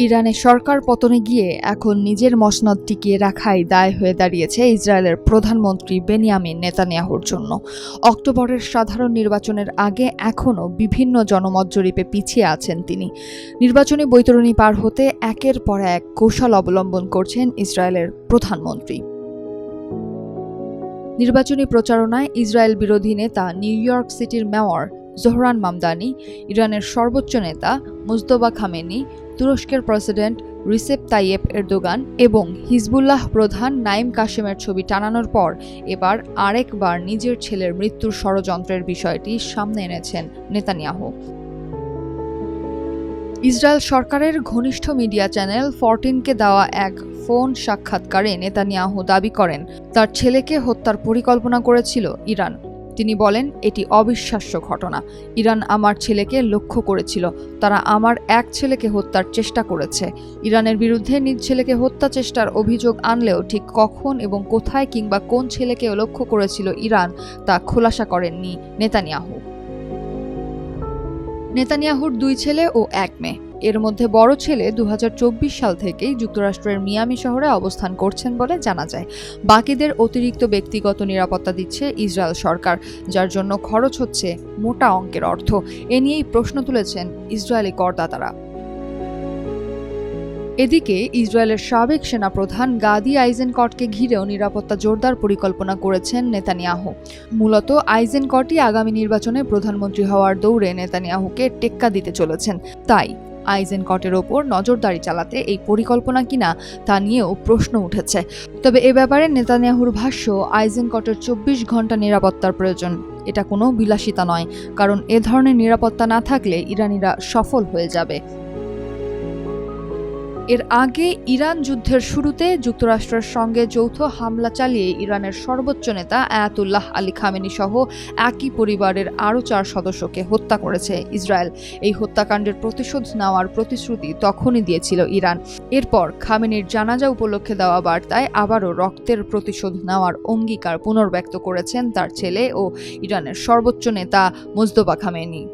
ইরানে সরকার পতনে গিয়ে এখন নিজের মসনদ টিকিয়ে রাখাই দায় হয়ে দাঁড়িয়েছে ইসরায়েলের প্রধানমন্ত্রী বেনিয়ামিন নেতানিয়াহুর জন্য। অক্টোবরের সাধারণ নির্বাচনের আগে এখনও বিভিন্ন জনমত জরিপে পিছিয়ে আছেন তিনি। নির্বাচনী বৈতরণী পার হতে একের পর এক কৌশল অবলম্বন করছেন ইসরায়েলের প্রধানমন্ত্রী। নির্বাচনী প্রচারণায় ইসরায়েল বিরোধী নেতা নিউ ইয়র্ক সিটির মেয়র জোহরান মামদানি, ইরানের সর্বোচ্চ নেতা মুজতবা খামেনি, তুরস্কের প্রেসিডেন্ট রিসেপ তাইয়েপ এরদোগান এবং হিজবুল্লাহ প্রধান নাইম কাশেমের ছবি টানানোর পর এবার আরেকবার নিজের ছেলের মৃত্যুর ষড়যন্ত্রের বিষয়টি সামনে এনেছেন নেতানিয়াহু। ইসরায়েল সরকারের ঘনিষ্ঠ মিডিয়া চ্যানেল 14কে দেওয়া এক ফোন সাক্ষাৎকারে নেতানিয়াহু দাবি করেন তার ছেলেকে হত্যার পরিকল্পনা করেছিল ইরান। তিনি বলেন, এটি অবিশ্বাস্য ঘটনা। ইরান আমার ছেলেকে লক্ষ্য করেছিল। তারা আমার এক ছেলেকে হত্যার চেষ্টা করেছে। ইরানের বিরুদ্ধে নিজ ছেলেকে হত্যা চেষ্টার অভিযোগ আনলেও ঠিক কখন এবং কোথায় কিংবা কোন ছেলেকে লক্ষ্য করেছিল ইরান তা খোলাসা করেননি নেতানিয়াহু। নেতানিয়াহুর 2 ছেলে ও 1 মেয়ে। এর মধ্যে বড় ছেলে 2024 সাল থেকেই যুক্তরাষ্ট্রের মিয়ামি শহরে অবস্থান করছেন বলে জানা যায়। বাকিদের অতিরিক্ত ব্যক্তিগত নিরাপত্তা দিচ্ছে ইসরায়েল সরকার, যার জন্য খরচ হচ্ছে মোটা অঙ্কের অর্থ। এ নিয়েই প্রশ্ন তুলেছেন ইসরায়েলি করদাতারা। এদিকে ইসরায়েলের সাবেক সেনাপ্রধান গাদি আইজেনকটকে ঘিরেও নিরাপত্তা জোরদার পরিকল্পনা করেছেন নেতানিয়াহু। মূলত আইজেনকটই আগামী নির্বাচনে প্রধানমন্ত্রী হওয়ার দৌড়ে নেতানিয়াহুকে টেক্কা দিতে চলেছেন। তাই আইজেনকটের ওপর নজরদারি চালাতে এই পরিকল্পনা কিনা তা নিয়েও প্রশ্ন উঠেছে। তবে এ ব্যাপারে নেতানিয়াহুর ভাষ্য, আইজেনকটের 24 ঘন্টা নিরাপত্তার প্রয়োজন। এটা কোনো বিলাসিতা নয়, কারণ এ ধরনের নিরাপত্তা না থাকলে ইরানিরা সফল হয়ে যাবে। এর আগে ইরান যুদ্ধের শুরুতে যুক্তরাষ্ট্রের সঙ্গে যৌথ হামলা চালিয়ে ইরানের সর্বোচ্চ নেতা আয়াতুল্লাহ আলী খামেনি সহ একই পরিবারের আরও 4 সদস্যকে হত্যা করেছে ইসরায়েল। এই হত্যাকাণ্ডের প্রতিশোধ নেওয়ার প্রতিশ্রুতি তখনই দিয়েছিল ইরান। এরপর খামেনির জানাজা উপলক্ষে দেওয়া বার্তায় আবারও রক্তের প্রতিশোধ নেওয়ার অঙ্গীকার পুনর্ব্যক্ত করেছেন তার ছেলে ও ইরানের সর্বোচ্চ নেতা মুজতবা খামেনি।